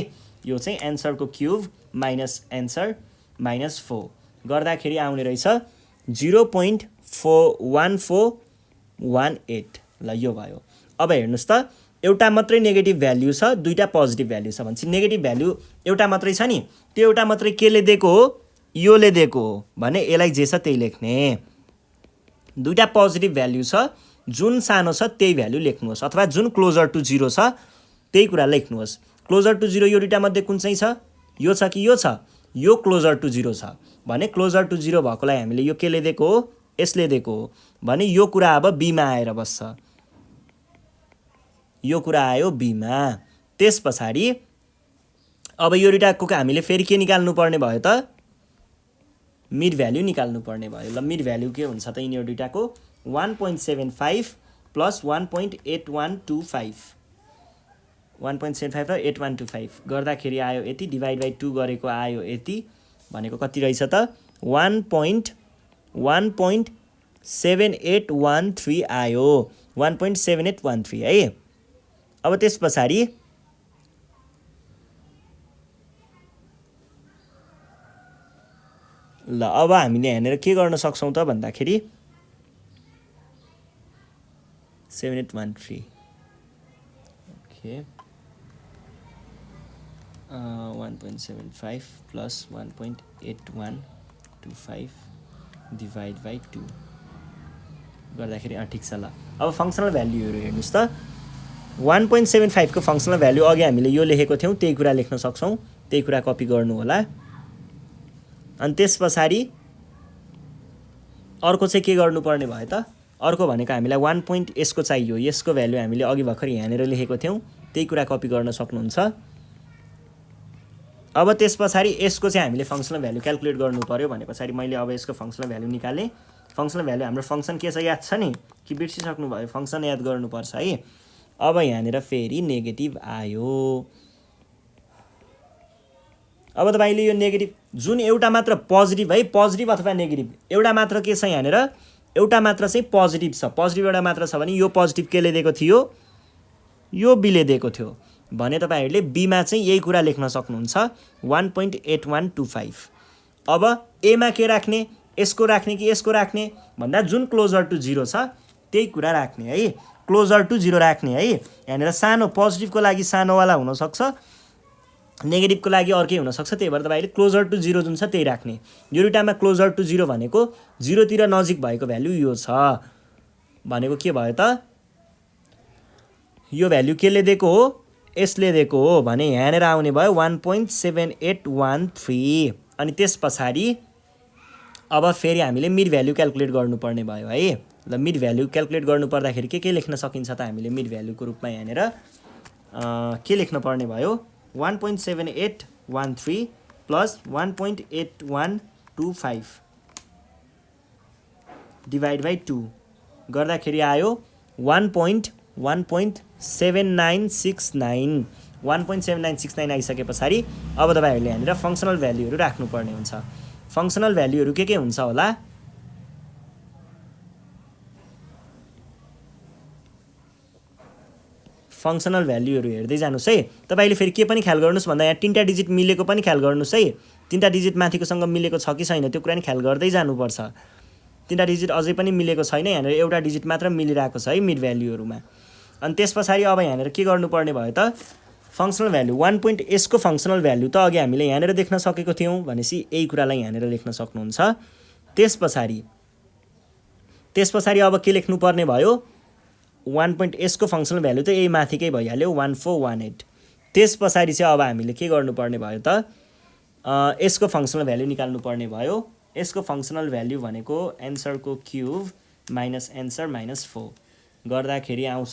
यो चाहिँ एन्सरको क्युब माइनस एन्सर माइनस 4 गर्दाखेरि आउने रहेछ 0.1418 ल यो भयो अब हेर्नुहोस् त एउटा मात्रै नेगेटिभ भ्याल्यु छ दुईटा पोजिटिभ भ्याल्यु छ भनेपछि नेगेटिभ भ्याल्यु एउटा मात्रै छ नि त्यो एउटा मात्रै केले दिएको हो योले दिएको हो भने यसलाई जे छ त्यही लेख्ने दुईटा पोजिटिभ भ्याल्यु छ जुन सानो छ त्यही भ्याल्यु लेख्नुहोस् अथवा जुन क्लोजर टु 0 छ त्यही कुरा लेख्नुहोस् क्लोजर टु 0 यो दुईटा मध्ये कुन चाहिँ छ यो छ कि यो छ यो क्लोजर टु 0 छ भने क्लोजर टु 0 भएकोलाई हामीले यो केले दिएको हो यसले दिएको हो भने यो कुरा अब बीमा आएर बस्छ यो कुरा आयो बीमा त्यस पछाडि अब यो दुईटाको हामीले फेरि के निकाल्नु पर्ने भयो त मिड भ्याल्यु निकाल्नु पर्ने भयो ल मिड भ्याल्यु के हुन्छ त यिनीहरू दुईटाको 1.75 + 1.8125 1.75 र 8125 गर्दाखेरि आयो यति डिभाइड बाई 2 गरेको आयो यति भनेको कति रहेछ त 1.7813 आयो 1.7813 है अब त्यस पछाडि ल अब हामीले यहाँनिर के गर्न सक्छौँ त भन्दाखेरि 7813 ओके 1.75 + 1.8125 डिभाइड बाई 2 गर्दाखेरि ठिक छ ल। अब फङ्सनल भ्याल्युहरू हेर्नुहोस् त। 1.75 को फङ्सनल भ्याल्यु अघि हामीले यो लेखेको थियौँ, त्यही कुरा लेख्न सक्छौँ, त्यही कुरा कपी गर्नु होला। अनि त्यस पछाडि अर्को चाहिँ के गर्नुपर्ने भयो त? अर्को भनेको हामीलाई 1 यसको चाहियो, यसको भ्याल्यु हामीले अघि भर्खर यहाँनिर लेखेको थियौँ, त्यही कुरा कपी गर्न सक्नुहुन्छ। अब त्यस पछाडि यसको चाहिँ हामीले फङ्सनल भ्याल्यु क्याल्कुलेट गर्नु पर्यो भने पछाडि मैले अब यसको फङ्सनल भ्याल्यु निकालेँ। फङ्सनल भ्याल्यु हाम्रो फङ्सन के छ याद छ नि कि बिर्सिसक्नु भयो? फङ्सन याद गर्नुपर्छ है। अब यहाँनिर फेरि नेगेटिभ आयो। अब तपाईँले यो नेगेटिभ जुन एउटा मात्र पोजिटिभ है, पोजिटिभ अथवा नेगेटिभ एउटा मात्र के छ यहाँनिर? एउटा मात्र चाहिँ पोजिटिभ छ। पोजिटिभ एउटा मात्र छ भने यो पोजिटिभ केले दिएको थियो? यो बीले दिएको थियो भने तपाईँहरूले बीमा चाहिँ यही कुरा लेख्न सक्नुहुन्छ 1.8125। अब एमा के राख्ने? यसको राख्ने कि यसको राख्ने भन्दा जुन क्लोजर टु 0 छ त्यही कुरा राख्ने है। क्लोजर टु 0 राख्ने है। यहाँनिर सानो पोजिटिभको लागि सानोवाला हुनसक्छ, नेगेटिभको लागि अर्कै हुनसक्छ, त्यही भएर तपाईँले क्लोजर टु 0 जुन छ त्यही राख्ने। यो दुइटामा क्लोजर टु 0 भनेको 0 तिर नजिक भएको भ्याल्यु यो छ भनेको के भयो त? यो भ्याल्यु केले दिएको हो? यसले दिएको हो भने यहाँनिर आउने भयो 1.7813। अनि त्यस पछाडि अब फेरि हामीले मिड भ्याल्यु क्याल्कुलेट गर्नुपर्ने भयो है। ल मिड भ्याल्यु क्याल्कुलेट गर्नु पर्दाखेरि के लेख्न सकिन्छ त? हामीले मिड भ्याल्युको रूपमा यहाँनिर के लेख्न पर्ने भयो? 1.7813 प्लस 1.8125 डिभाइड बाई 2 गर्दाखेरि आयो 1.7969। 1.7969 आइसके पछाडि अब तपाईँहरूले यहाँनिर फङ्सनल भ्याल्युहरू राख्नुपर्ने हुन्छ। फङ्सनल भ्याल्युहरू के हुन्छ होला? फङ्सनल भ्याल्युहरू हेर्दै जानुहोस् है। तपाईँले फेरि के पनि ख्याल गर्नुहोस् भन्दा यहाँ 3टा डिजिट मिलेको पनि ख्याल गर्नुहोस् है। 3टा डिजिट माथिकोसँग मिलेको छ कि छैन त्यो कुरा नि ख्याल गर्दै जानुपर्छ। 3टा डिजिट अझै पनि मिलेको छैन, यहाँनिर एउटा डिजिट मात्र मिलिरहेको छ है मिड भ्याल्युहरूमा। अनि त्यस पछाडि अब यहाँनिर के गर्नुपर्ने भयो त? फङ्सनल भ्याल्यु 1 यसको फङ्सनल भ्याल्यु त अघि हामीले यहाँनिर देख्न सकेको थियौँ भनेपछि यही कुरालाई यहाँनिर लेख्न सक्नुहुन्छ। त्यस पछाडि अब के लेख्नुपर्ने भयो? 1 यसको फङ्सनल भ्याल्यु त यही माथिकै भइहाल्यो 1418। त्यस पछाडि चाहिँ अब हामीले के गर्नुपर्ने भयो त? यसको फङ्सनल भ्याल्यु निकाल्नु पर्ने भयो। यसको फङ्सनल भ्याल्यु भनेको एन्सरको क्युब माइनस एन्सर माइनस 4 गर्दाखेरि आउँछ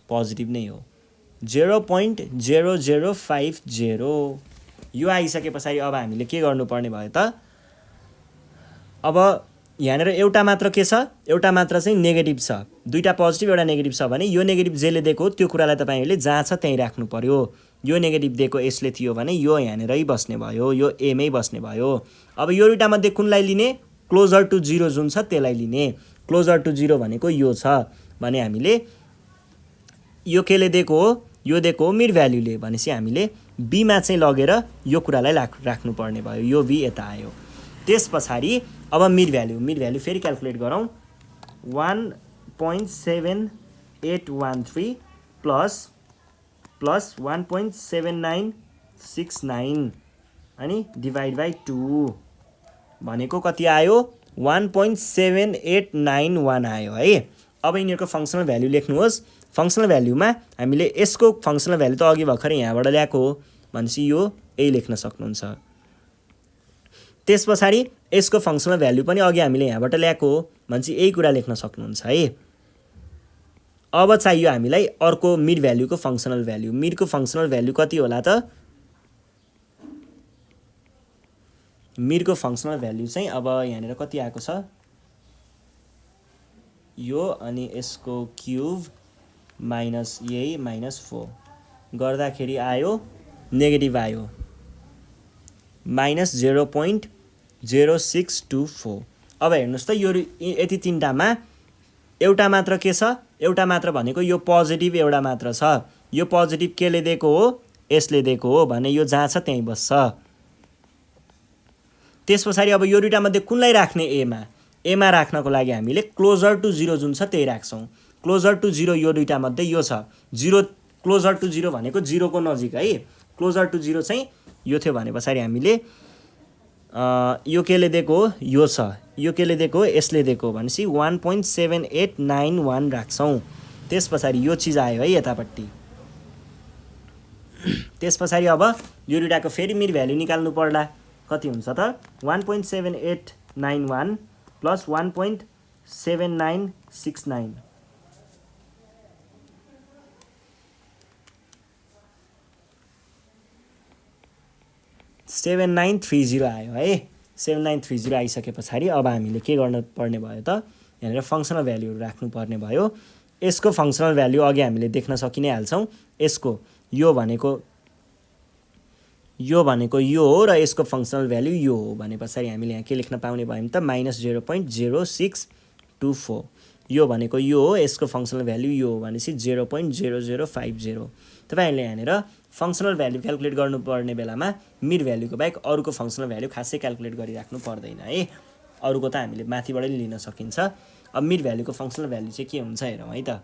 पोजिटिभ नै हो 0.0050। यो आइसके पछाडि अब हामीले के गर्नुपर्ने भयो त? अब यहाँनिर एउटा मात्र के छ? एउटा मात्र चाहिँ नेगेटिभ छ। दुईटा पोजिटिभ एउटा नेगेटिभ छ भने यो नेगेटिभ जेले दिएको त्यो कुरालाई तपाईँहरूले जहाँ छ त्यहीँ राख्नु पर्यो। यो नेगेटिभ दिएको यसले थियो भने यो यहाँनिरै बस्ने भयो, यो एमै बस्ने भयो। अब यो दुईटा मध्ये कुनलाई लिने? क्लोजर टु 0 जुन छ त्यसलाई लिने। क्लोजर टु 0 भनेको यो छ भने हामीले यो केले दिएको हो? यो दिएको हो मिड भ्याल्युले भनेपछि हामीले बीमा चाहिँ लगेर यो कुरालाई राख्नुपर्ने भयो। यो बी यता आयो। त्यस पछाडि अब मिड भ्याल्यु फेरि क्याल्कुलेट गरौँ। 1.7813 प्लस 1.7969 अनि डिभाइड बाई 2 भनेको कति आयो? 1.7891 आयो है। अब यिनीहरूको फङ्सनल भ्याल्यु लेख्नुहोस्। फङ्सनल भ्याल्युमा हामीले यसको फङ्सनल भ्याल्यु त अघि भर्खरै यहाँबाट ल्याएको हो भनेपछि यो यही लेख्न सक्नुहुन्छ। त्यस पछाडि यसको फङ्सनल भ्याल्यु पनि अघि हामीले यहाँबाट ल्याएको हो भनेपछि यही कुरा लेख्न सक्नुहुन्छ है। अब चाहियो हामीलाई अर्को मिड भ्याल्युको फङ्सनल भ्याल्यु। मिडको फङ्सनल भ्याल्यु कति होला त? मिडको फङ्सनल भ्याल्यु चाहिँ अब यहाँनिर कति आएको छ? यो अनि यसको क्युब माइनस यही माइनस 4 गर्दाखेरि आयो नेगेटिभ आयो माइनस 0.0624। अब हेर्नुहोस् त यो यति 3टामा एउटा मात्र के छ? एउटा मात्र भनेको यो पोजिटिभ एउटा मात्र छ। यो पोजिटिभ केले दिएको हो? यसले दिएको हो भने यो जहाँ छ त्यहीँ बस्छ। त्यस पछाडि अब यो दुईटा मध्ये कुनलाई राख्ने? एमा राख्नको लागि हामीले क्लोजर टु 0 जुन छ त्यही राख्छौँ। क्लोजर टु 0 यो दुईटा मध्ये यो छ 0। क्लोजर टु 0 भनेको 0 को नजिक है। क्लोजर टु 0 चाहिँ यो थियो भने पछाडि हामीले यो केले दिएको यो छ, यो केले दिएको यसले दिएको भनेपछि 1.7891 राख्छौँ। त्यस पछाडि यो चिज आयो है यतापट्टि। त्यस पछाडि अब यो दुईटाको फेरि मिड भ्याल्यु निकाल्नु पर्ला। कति हुन्छ त 1.7891 प्लस 1.7969 7930 आयो है। 7930 आइसके पछाडि अब हामीले के गर्नु पर्ने भयो त, यहाँनिर फङ्सनल भ्याल्युहरू राख्नु पर्ने भयो। यसको फङ्सनल भ्याल्यु अघि हामीले देख्न सकि नै हाल्छौँ। यसको यो भनेको यो हो र यसको फङ्सनल भ्याल्यु यो हो भने पछाडि हामीले यहाँ के लेख्न पाउने भयो त -0.0624। यो भनेको यो हो, यसको फङ्सनल भ्याल्यु यो हो भनेपछि 0.0050। तपाईँहरूले यहाँनिर फङ्सनल भ्याल्यु क्यालकुलेट गर्नुपर्ने बेलामा मिड भ्याल्युको बाहेक अरूको फङ्सनल भ्याल्यु खासै क्यालकुलेट गरिराख्नु पर्दैन है। अरूको त हामीले माथिबाटै लिन सकिन्छ। अब मिड भ्याल्युको फङ्सनल भ्याल्यु चाहिँ के हुन्छ हेरौँ है त।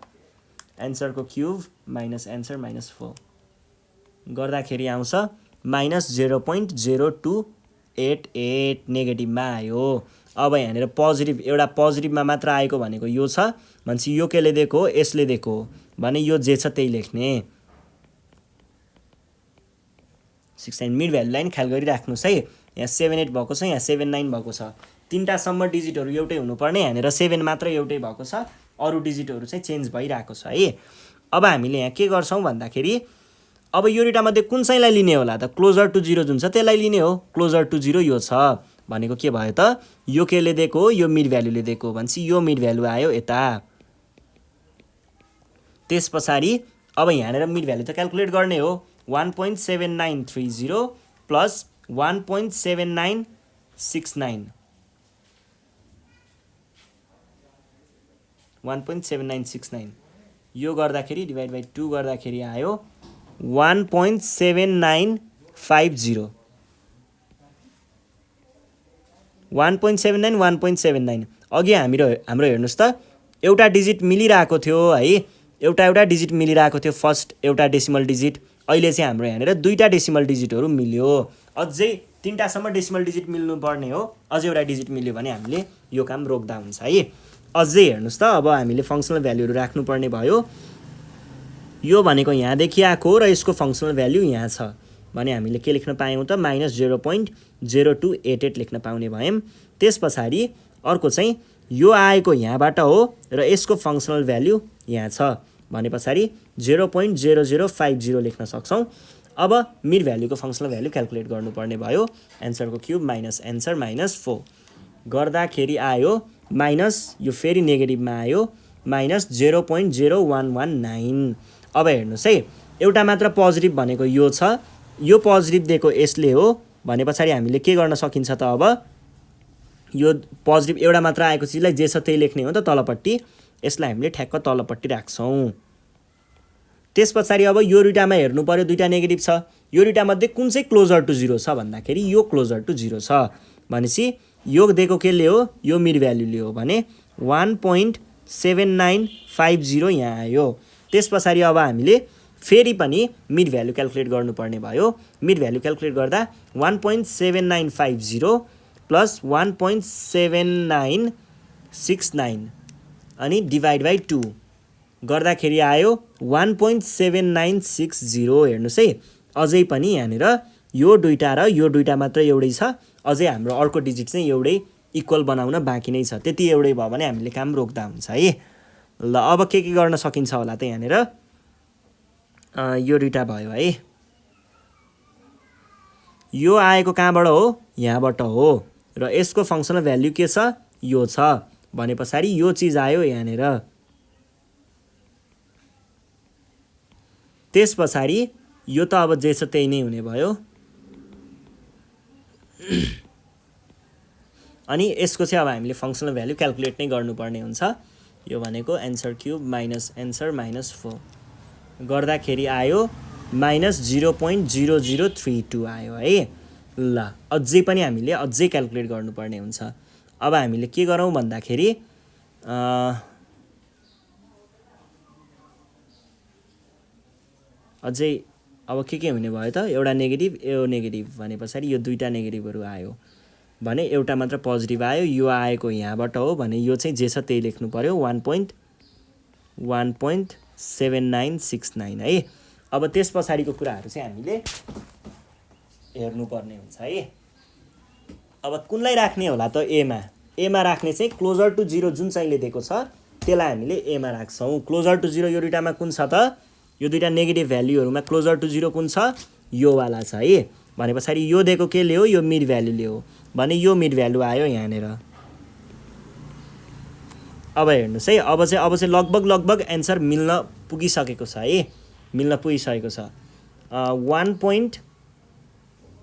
एन्सरको क्युब माइनस एन्सर माइनस 4 गर्दाखेरि आउँछ -0.0288 नेगेटिभमा आयो। अब यहाँनिर पोजिटिभ, एउटा पोजिटिभमा मात्र आएको भनेको यो छ भनेपछि यो केले दिएको हो, यसले दिएको हो भने यो जे छ त्यही लेख्ने। 69 मिड भ्याल्यु लाइन ख्याल गरिराख्नुहोस् है। यहाँ 78 भएको छ, यहाँ 79 भएको छ। तिनटासम्म डिजिटहरू एउटै हुनुपर्ने, यहाँनिर 7 मात्र एउटै भएको छ, अरू डिजिटहरू चाहिँ चेन्ज भइरहेको छ है। अब हामीले यहाँ के गर्छौँ भन्दाखेरि अब यो दुईटामध्ये कुन चाहिँलाई लिने होला त, क्लोजर टु 0 जुन छ त्यसलाई लिने हो। क्लोजर टु 0 यो छ भनेको के भयो त, यो केले दिएको हो, यो मिड भ्याल्युले दिएको हो भनेपछि यो मिड भ्याल्यु आयो यता। त्यस पछाडि अब यहाँनिर मिड भ्याल्यु त क्यालकुलेट गर्ने हो। 1.7930 प्लस 1.7969 1.7969 यो गर्दाखेरि डिभाइड बाई 2 गर्दाखेरि आयो 1.7950। 1.79 1.79 अघि हाम्रो हेर्नुहोस् त एउटा डिजिट मिलिरहेको थियो है, एउटा डिजिट मिलिरहेको थियो फर्स्ट एउटा डेसिमल डिजिट। अहिले चाहिँ हाम्रो यहाँनिर दुईटा डेसिमल डिजिटहरू मिल्यो। अझै तिनटासम्म डेसिमल डिजिट मिल्नु पर्ने हो, अझै एउटा डिजिट मिल्यो भने हामीले यो काम रोक्दा हुन्छ है। अझै हेर्नुहोस् त अब हामीले फङ्सनल भ्याल्युहरू राख्नुपर्ने भयो। यो भनेको यहाँ देखिएको र यसको फङ्सनल भ्याल्यु यहाँ छ भने हामीले के लेख्न पायौँ त -0.0288 लेख्न पाउने भयौँ। त्यस पछाडि अर्को चाहिँ यो आएको यहाँबाट हो र यसको फङ्सनल भ्याल्यु यहाँ छ भने पछाडि 0.0050 लेख्न सक्छौँ। अब मिड भ्याल्युको फङ्सनल भ्याल्यु क्यालकुलेट गर्नुपर्ने भयो। एन्सरको क्युब माइनस एन्सर माइनस 4 गर्दाखेरि आयो माइनस, यो फेरि नेगेटिभमा आयो -0.0119। अब हेर्नुहोस् है, एउटा मात्र पोजिटिभ भनेको यो छ, यो पोजिटिभ दिएको यसले हो भने पछाडि हामीले के गर्न सकिन्छ त, अब यो पोजिटिभ एउटा मात्र आएको चिजलाई जे छ त्यही लेख्ने हो त तलपट्टि। यसलाई हामीले ठ्याक्क तलपट्टि राख्छौँ। त्यस पछाडि अब यो दुईटामा हेर्नु पर्यो, दुईटा नेगेटिभ छ। यो दुईटामध्ये कुन चाहिँ क्लोजर टु 0 छ भन्दाखेरि यो क्लोजर टु 0 छ भनेपछि यो दिएको केले हो, यो मिड भ्याल्युले हो भने 1.7950 यहाँ आयो। त्यस पछाडि अब हामीले फेरि पनि मिड भ्याल्यु क्यालकुलेट गर्नुपर्ने भयो। मिड भ्याल्यु क्यालकुलेट गर्दा 1.7950 प्लस 1.7969 अनि डिभाइड बाई 2 गर्दाखेरि आयो 1.7960। हेर्नुहोस् है, अझै पनि यहाँनिर यो दुईटा र यो दुईटा मात्र एउटै छ, अझै हाम्रो अर्को डिजिट चाहिँ एउटै इक्वल बनाउन बाँकी नै छ। त्यति एउटै भयो भने हामीले काम रोक्दा हुन्छ है। ल अब के गर्न सकिन्छ होला त, यहाँनिर यो दुईटा भयो है, यो आएको कहाँबाट हो, यहाँबाट हो र यसको फङ्सनल भ्याल्यु के छ, यो छ भने पछाडि यो चिज आयो यहाँनिर। त्यस पछाडि यो त अब जे छ त्यही नै हुने भयो। अनि यसको चाहिँ अब हामीले फङ्सनल भ्याल्यु क्यालकुलेट नै गर्नुपर्ने हुन्छ। यो भनेको answer cube minus answer minus 4 गर्दाखेरि आयो -0.0032 आयो है। ल अझै पनि हामीले अझै क्यालकुलेट गर्नुपर्ने हुन्छ। अब हामीले के गरौँ भन्दाखेरि अझै अब के हुने भयो त, एउटा नेगेटिभ यो नेगेटिभ भने पछाडि यो दुईटा नेगेटिभहरू आयो भने एउटा मात्र पोजिटिभ आयो, यो आएको यहाँबाट हो भने यो चाहिँ जे छ त्यही लेख्नु पर्यो 1.7969 है। अब त्यस पछाडिको कुराहरू चाहिँ हामीले हेर्नुपर्ने हुन्छ है। अब कुनलाई राख्ने होला त एमा राख्ने चाहिँ क्लोजर टु 0 जुन चाहिँले दिएको छ त्यसलाई हामीले एमा राख्छौँ। क्लोजर टु 0 यो दुईटामा कुन छ त, यो दुईटा नेगेटिभ भ्याल्युहरूमा क्लोजर टु 0 कुन छ, यो वाला छ है। भने पछाडि यो दिएको केले हो, यो मिड भ्याल्युले हो भने यो मिड भ्याल्यु आयो यहाँनिर। अब हेर्नुहोस् है, अब चाहिँ लगभग एन्सर मिल्न पुगिसकेको छ है, मिल्न पुगिसकेको छ।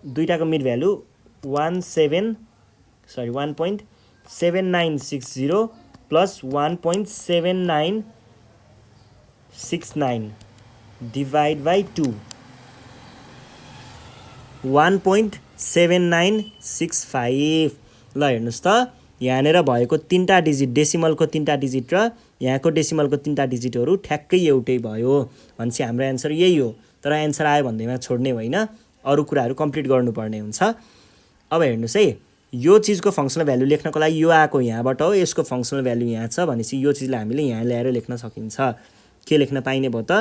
दुईटाको mid value 1.7960 plus 1.7969 divide by 2 1.7965। ल हेर्नुहोस् त, यहाँनिर भएको 3टा डिजिट, डेसिमलको 3टा डिजिट र यहाँको डेसिमलको 3टा डिजिटहरू ठ्याक्कै एउटै भयो भनेपछि हाम्रो एन्सर यही हो। तर एन्सर आयो भन्दैमा छोड्ने होइन, अरू कुराहरू कम्प्लिट गर्नुपर्ने हुन्छ। अब हेर्नुहोस् है, यो चिजको फङ्सनल भ्यालु लेख्नको लागि यो आएको यहाँबाट हो, यसको फङ्सनल भ्यालु यहाँ छ भनेपछि यो चिजलाई हामीले यहाँ ल्याएर लेख्न सकिन्छ। के लेख्न पाइने भयो त,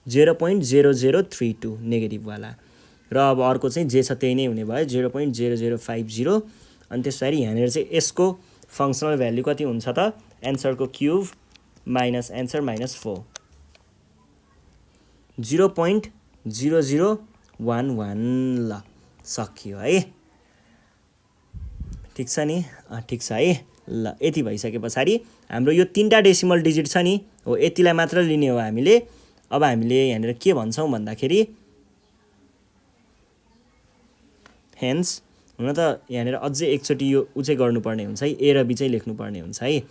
0.0032 नेगेटिभवाला। र अब अर्को चाहिँ जे छ त्यही नै हुने भयो 0.0050। अनि त्यस पछाडि यहाँनिर चाहिँ यसको फङ्सनल भ्यालु कति हुन्छ त, एन्सरको क्युब माइनस एन्सर माइनस 4 0.0011। ल सकियो है, ठिक छ नि, ठिक छ है। ल यति भइसके पछाडि हाम्रो यो 3टा डेसिमल डिजिट छ नि हो, यतिलाई मात्र लिने हो हामीले। अब हामीले यहाँनिर के भन्छौँ भन्दाखेरि हेन्स, हुन त यहाँनिर अझै एकचोटि यो चाहिँ गर्नुपर्ने हुन्छ है, ए र बी चाहिँ लेख्नुपर्ने हुन्छ है।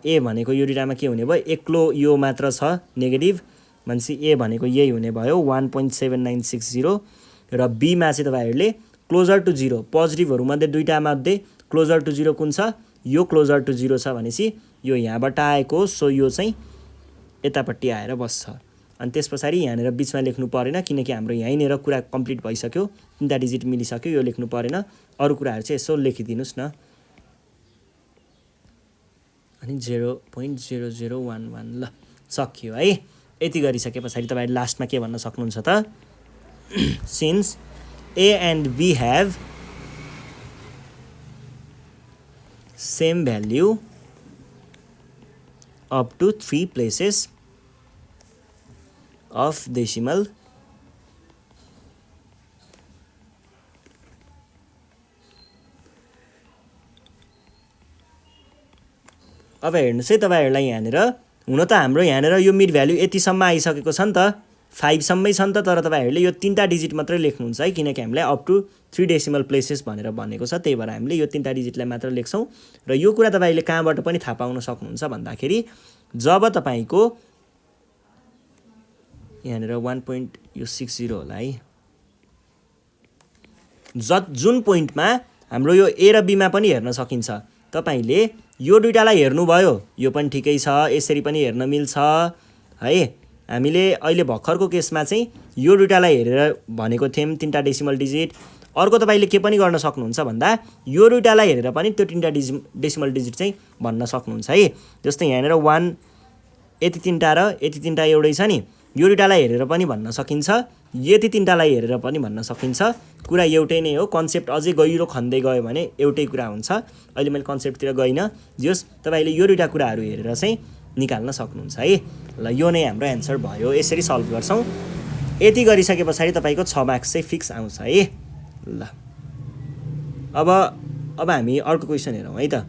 ए भनेको यो दुईटामा के हुने भयो, एक्लो यो मात्र छ नेगेटिभ भनेपछि ए भनेको यही हुने भयो 1.7960। र बीमा चाहिँ तपाईँहरूले क्लोजर टु 0 पोजिटिभहरूमध्ये दुईटा मध्ये क्लोजर टु 0 कुन छ, यो क्लोजर टु 0 छ भनेपछि यो यहाँबाट आएको, सो यो चाहिँ यतापट्टि आएर बस्छ। अनि त्यस पछाडि यहाँनिर बिचमा लेख्नु परेन किनकि हाम्रो यहीँनिर कुरा कम्प्लिट भइसक्यो, 3टा डिजिट मिलिसक्यो, यो लेख्नु परेन। अरू कुराहरू चाहिँ यसो लेखिदिनुहोस् न। अनि 0.0011। ल सकियो है। यति गरिसके पछाडि तपाईँ लास्टमा के भन्न सक्नुहुन्छ त, since A and B have same value up to 3 places of decimal, अब हेर्नुहोस् है तपाईँहरूलाई यहाँनिर, हुन त हाम्रो यहाँनिर यो मिड भ्याल्यु यतिसम्म आइसकेको छ नि त, 5 सम्मै छ नि त, तर तपाईँहरूले यो 3टा डिजिट मात्रै लेख्नुहुन्छ है किनकि हामीलाई अप टु 3 डेसिमल प्लेसेस भनेर भनेको छ, त्यही भएर हामीले यो 3टा डिजिटलाई मात्र लेख्छौँ। र यो कुरा तपाईँले कहाँबाट पनि थाहा पाउन सक्नुहुन्छ भन्दाखेरि जब तपाईँको यहाँनिर 1.60 होला है, जुन पोइन्टमा हाम्रो यो ए र बीमा पनि हेर्न सकिन्छ, तपाईँले यो दुईटालाई हेर्नुभयो, यो पनि ठिकै छ, यसरी पनि हेर्न मिल्छ है। हामीले अहिले भर्खरको केसमा चाहिँ यो दुईटालाई हेरेर भनेको थियौँ 3टा डेसिमल डिजिट। अर्को तपाईँले के पनि गर्न सक्नुहुन्छ भन्दा यो दुईटालाई हेरेर पनि त्यो 3टा डेसिमल डिजिट चाहिँ भन्न सक्नुहुन्छ है। जस्तै यहाँनिर 1 यति 3टा र यति 3टा एउटै छ नि, यो दुईटालाई हेरेर पनि भन्न सकिन्छ, यति 3टालाई हेरेर पनि भन्न सकिन्छ। कुरा एउटै नै हो, कन्सेप्ट अझै गहिरो खन्दै गयो भने एउटै कुरा हुन्छ। अहिले मैले कन्सेप्टतिर गइनँ, जस तपाईँले यो दुईटा कुराहरू हेरेर चाहिँ निकाल्न सक्नुहुन्छ है। ल यो नै हाम्रो एन्सर भयो, यसरी सल्भ गर्छौँ। यति गरिसके पछाडि तपाईँको 6 मार्क्स चाहिँ फिक्स आउँछ है। ल अब हामी अर्को क्वेसन हेरौँ है त।